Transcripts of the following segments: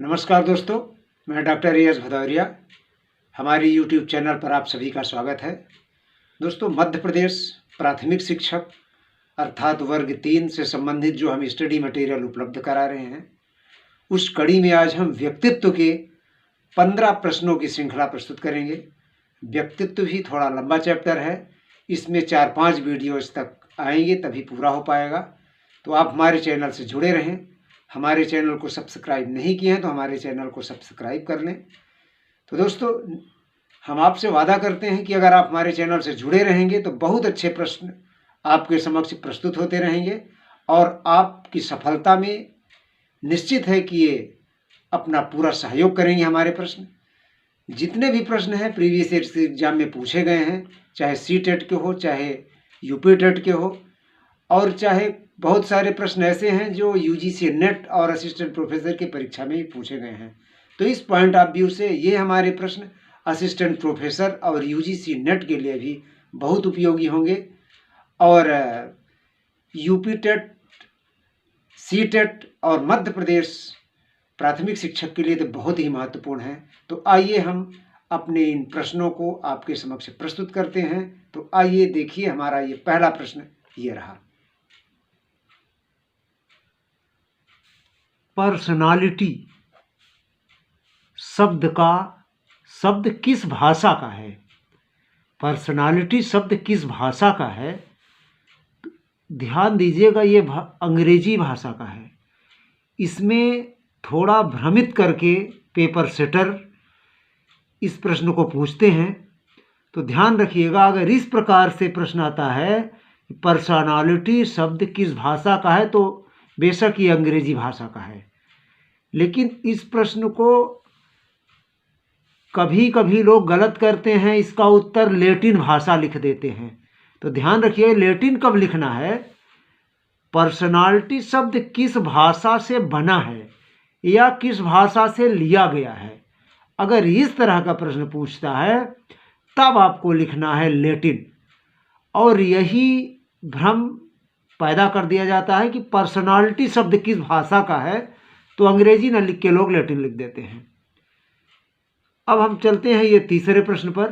नमस्कार दोस्तों, मैं डॉक्टर रियाज भदौरिया। हमारी यूट्यूब चैनल पर आप सभी का स्वागत है। दोस्तों, मध्य प्रदेश प्राथमिक शिक्षक अर्थात वर्ग 3 से संबंधित जो हम स्टडी मटेरियल उपलब्ध करा रहे हैं, उस कड़ी में आज हम व्यक्तित्व के 15 प्रश्नों की श्रृंखला प्रस्तुत करेंगे। व्यक्तित्व भी थोड़ा लंबा चैप्टर है, इसमें 4-5 वीडियोज तक आएंगे तभी पूरा हो पाएगा। तो आप हमारे चैनल से जुड़े रहें। हमारे चैनल को सब्सक्राइब नहीं किए हैं तो हमारे चैनल को सब्सक्राइब कर लें। तो दोस्तों, हम आपसे वादा करते हैं कि अगर आप हमारे चैनल से जुड़े रहेंगे तो बहुत अच्छे प्रश्न आपके समक्ष प्रस्तुत होते रहेंगे और आपकी सफलता में निश्चित है कि ये अपना पूरा सहयोग करेंगे। हमारे प्रश्न जितने भी प्रश्न हैं प्रीवियस एग्जाम में पूछे गए हैं, चाहे CTET के हो, चाहे UP-TET के हो, और चाहे बहुत सारे प्रश्न ऐसे हैं जो UGC नेट और असिस्टेंट प्रोफेसर की परीक्षा में ही पूछे गए हैं। तो इस पॉइंट ऑफ व्यू से ये हमारे प्रश्न असिस्टेंट प्रोफेसर और UGC नेट के लिए भी बहुत उपयोगी होंगे और UP-TET, CTET और मध्य प्रदेश प्राथमिक शिक्षक के लिए तो बहुत ही महत्वपूर्ण है। तो आइए हम अपने इन प्रश्नों को आपके समक्ष प्रस्तुत करते हैं। तो आइए देखिए, हमारा ये पहला प्रश्न ये रहा। पर्सनालिटी शब्द किस भाषा का है? पर्सनालिटी शब्द किस भाषा का है? ध्यान दीजिएगा, ये अंग्रेजी भाषा का है। इसमें थोड़ा भ्रमित करके पेपर सेटर इस प्रश्न को पूछते हैं, तो ध्यान रखिएगा। अगर इस प्रकार से प्रश्न आता है पर्सनालिटी शब्द किस भाषा का है, तो बेशक ये अंग्रेजी भाषा का है, लेकिन इस प्रश्न को कभी कभी लोग गलत करते हैं, इसका उत्तर लैटिन भाषा लिख देते हैं। तो ध्यान रखिए, लैटिन कब लिखना है, पर्सनालिटी शब्द किस भाषा से बना है या किस भाषा से लिया गया है। अगर इस तरह का प्रश्न पूछता है तब आपको लिखना है लैटिन, और यही भ्रम पैदा कर दिया जाता है कि पर्सनालिटी शब्द किस भाषा का है, तो अंग्रेजी न लिख के लोग लैटिन लिख देते हैं। अब हम चलते हैं ये तीसरे प्रश्न पर।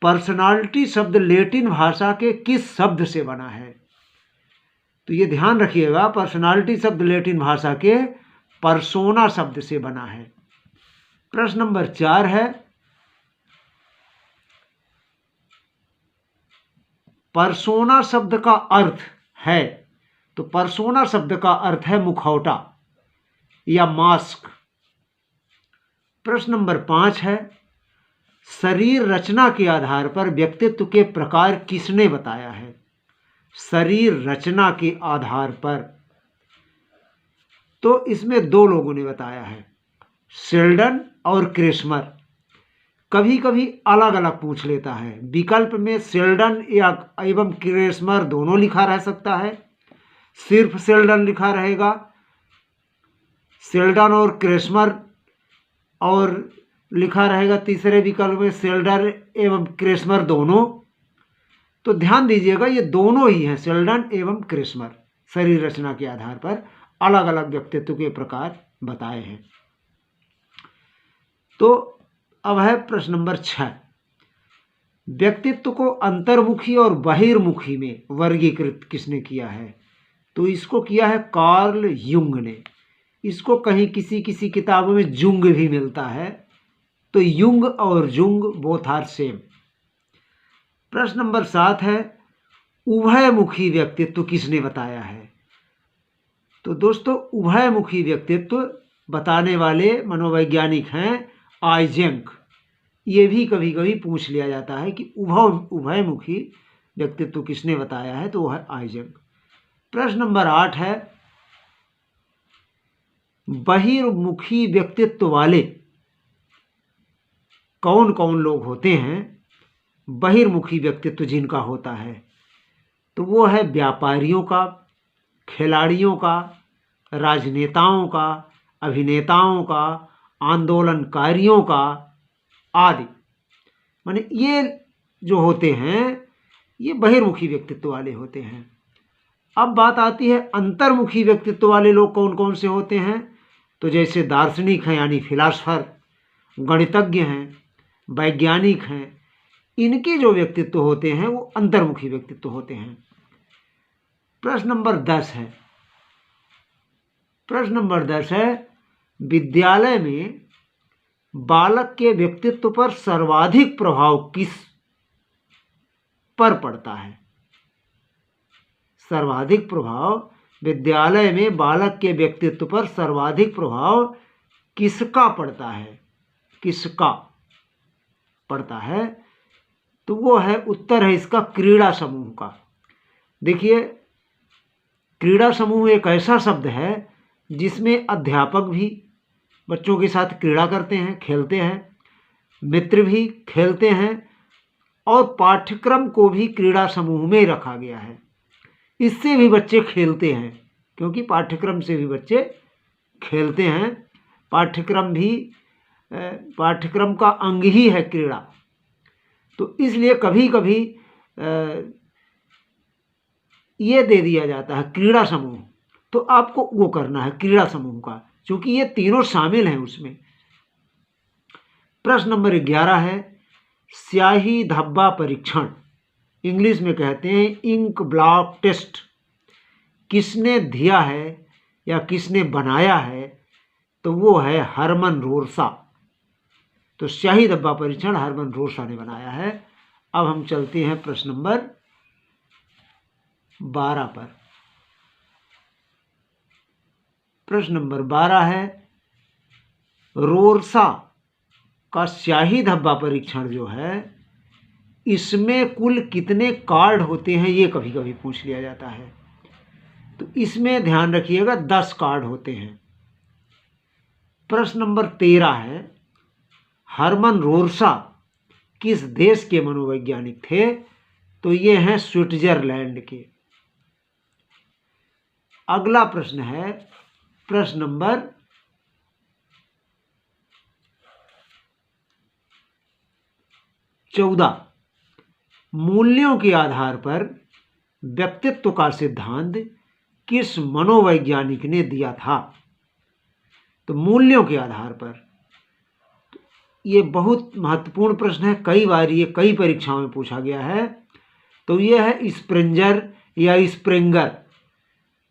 पर्सनालिटी शब्द लैटिन भाषा के किस शब्द से बना है? तो ये ध्यान रखिएगा, पर्सनालिटी शब्द लैटिन भाषा के पर्सोना शब्द से बना है। प्रश्न नंबर 4 है, पर्सोना शब्द का अर्थ है। तो पर्सोना शब्द का अर्थ है मुखौटा या मास्क। प्रश्न नंबर 5 है, शरीर रचना के आधार पर व्यक्तित्व के प्रकार किसने बताया है? शरीर रचना के आधार पर तो इसमें 2 लोगों ने बताया है, शेल्डन और क्रेस्मर। कभी कभी अलग अलग पूछ लेता है, विकल्प में शेल्डन या एवं क्रेस्मर दोनों लिखा रह सकता है, सिर्फ शेल्डन लिखा रहेगा, शेल्डन और क्रेस्मर, और लिखा रहेगा तीसरे विकल्प में शेल्डन एवं क्रेस्मर दोनों। तो ध्यान दीजिएगा, ये दोनों ही हैं, शेल्डन एवं क्रेस्मर शरीर रचना के आधार पर अलग अलग व्यक्तित्व के प्रकार बताए हैं। तो अब है प्रश्न नंबर 6, व्यक्तित्व को अंतर्मुखी और बहिर्मुखी में वर्गीकृत किसने किया है? तो इसको किया है कार्ल युंग ने। इसको कहीं किसी किसी किताबों में जुंग भी मिलता है, तो युंग और जुंग बोथ आर सेम। प्रश्न नंबर 7 है, उभयमुखी व्यक्तित्व किसने बताया है? तो दोस्तों, उभयमुखी व्यक्तित्व बताने वाले मनोवैज्ञानिक हैं आइजेंक। ये भी कभी कभी पूछ लिया जाता है कि उभयमुखी व्यक्तित्व किसने बताया है, तो वह है आइजेंक। प्रश्न नंबर 8 है, बहिर्मुखी व्यक्तित्व वाले कौन कौन लोग होते हैं? बहिर्मुखी व्यक्तित्व जिनका होता है, तो वो है व्यापारियों का, खिलाड़ियों का, राजनेताओं का, अभिनेताओं का, आंदोलनकारियों का आदि। माने ये जो होते हैं ये बहिर्मुखी व्यक्तित्व वाले होते हैं। अब बात आती है अंतर्मुखी व्यक्तित्व वाले लोग कौन कौन से होते हैं। तो जैसे दार्शनिक हैं यानी फिलासफर, गणितज्ञ हैं, वैज्ञानिक हैं, इनके जो व्यक्तित्व होते हैं वो अंतर्मुखी व्यक्तित्व होते हैं। प्रश्न नंबर 10 है, प्रश्न नंबर 10 है, विद्यालय में बालक के व्यक्तित्व पर सर्वाधिक प्रभाव किस पर पड़ता है? सर्वाधिक प्रभाव विद्यालय में बालक के व्यक्तित्व पर सर्वाधिक प्रभाव किसका पड़ता है? किसका पड़ता है? तो वो है, उत्तर है इसका क्रीड़ा समूह का। देखिए, क्रीड़ा समूह एक ऐसा शब्द है जिसमें अध्यापक भी बच्चों के साथ क्रीड़ा करते हैं, खेलते हैं, मित्र भी खेलते हैं, और पाठ्यक्रम को भी क्रीड़ा समूह में रखा गया है। इससे भी बच्चे खेलते हैं, क्योंकि पाठ्यक्रम से भी बच्चे खेलते हैं। पाठ्यक्रम का अंग ही है क्रीड़ा। तो इसलिए कभी कभी ये दे दिया जाता है क्रीड़ा समूह, तो आपको वो करना है क्रीड़ा समूह का, क्योंकि ये तीनों शामिल हैं उसमें। प्रश्न नंबर 11 है, स्याही धब्बा परीक्षण, इंग्लिश में कहते हैं इंक ब्लॉक टेस्ट, किसने दिया है या किसने बनाया है? तो वो है हरमन रोरसा। तो स्याही धब्बा परीक्षण हरमन रोरसा ने बनाया है। अब हम चलते हैं प्रश्न नंबर 12 पर। प्रश्न नंबर 12 है, रोरसा का स्याही धब्बा परीक्षण जो है, इसमें कुल कितने कार्ड होते हैं? ये कभी कभी पूछ लिया जाता है। तो इसमें ध्यान रखिएगा 10 कार्ड होते हैं। प्रश्न नंबर 13 है, हरमन रोरसा किस देश के मनोवैज्ञानिक थे? तो ये हैं स्विट्जरलैंड के। अगला प्रश्न है, प्रश्न नंबर 14, मूल्यों के आधार पर व्यक्तित्व का सिद्धांत किस मनोवैज्ञानिक ने दिया था? तो मूल्यों के आधार पर, ये बहुत महत्वपूर्ण प्रश्न है, कई बार ये कई परीक्षाओं में पूछा गया है। तो ये है स्प्रेंजर या स्प्रेंगर।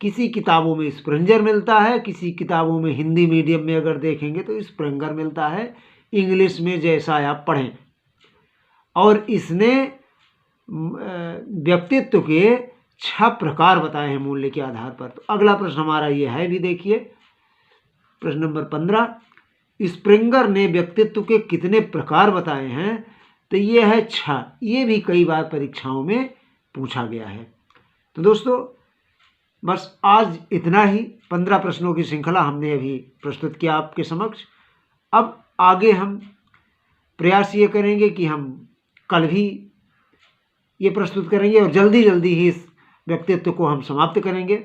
किसी किताबों में स्प्रेंजर मिलता है, किसी किताबों में हिंदी मीडियम में अगर देखेंगे तो स्प्रेंगर मिलता है, इंग्लिश में जैसा आप पढ़ें। और इसने व्यक्तित्व के 6 प्रकार बताए हैं मूल्य के आधार पर। तो अगला प्रश्न हमारा ये है भी, देखिए प्रश्न नंबर 15, स्प्रेंगर ने व्यक्तित्व के कितने प्रकार बताए हैं? तो ये है 6। ये भी कई बार परीक्षाओं में पूछा गया है। तो दोस्तों बस आज इतना ही, 15 प्रश्नों की श्रृंखला हमने अभी प्रस्तुत किया आपके समक्ष। अब आगे हम प्रयास ये करेंगे कि हम कल भी ये प्रस्तुत करेंगे और जल्दी जल्दी ही इस व्यक्तित्व को हम समाप्त करेंगे।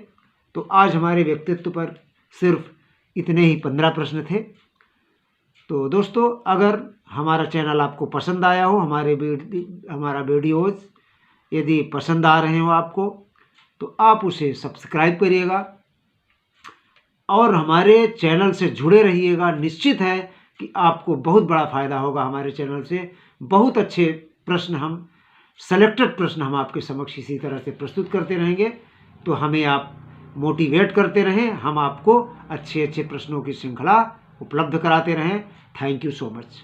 तो आज हमारे व्यक्तित्व पर सिर्फ इतने ही 15 प्रश्न थे। तो दोस्तों, अगर हमारा चैनल आपको पसंद आया हो, हमारा वीडियोज़ यदि पसंद आ रहे हो आपको, तो आप उसे सब्सक्राइब करिएगा और हमारे चैनल से जुड़े रहिएगा। निश्चित है कि आपको बहुत बड़ा फ़ायदा होगा हमारे चैनल से। बहुत अच्छे प्रश्न, हम सेलेक्टेड प्रश्न हम आपके समक्ष इसी तरह से प्रस्तुत करते रहेंगे। तो हमें आप मोटिवेट करते रहें, हम आपको अच्छे अच्छे प्रश्नों की श्रृंखला उपलब्ध कराते रहें। Thank you so much.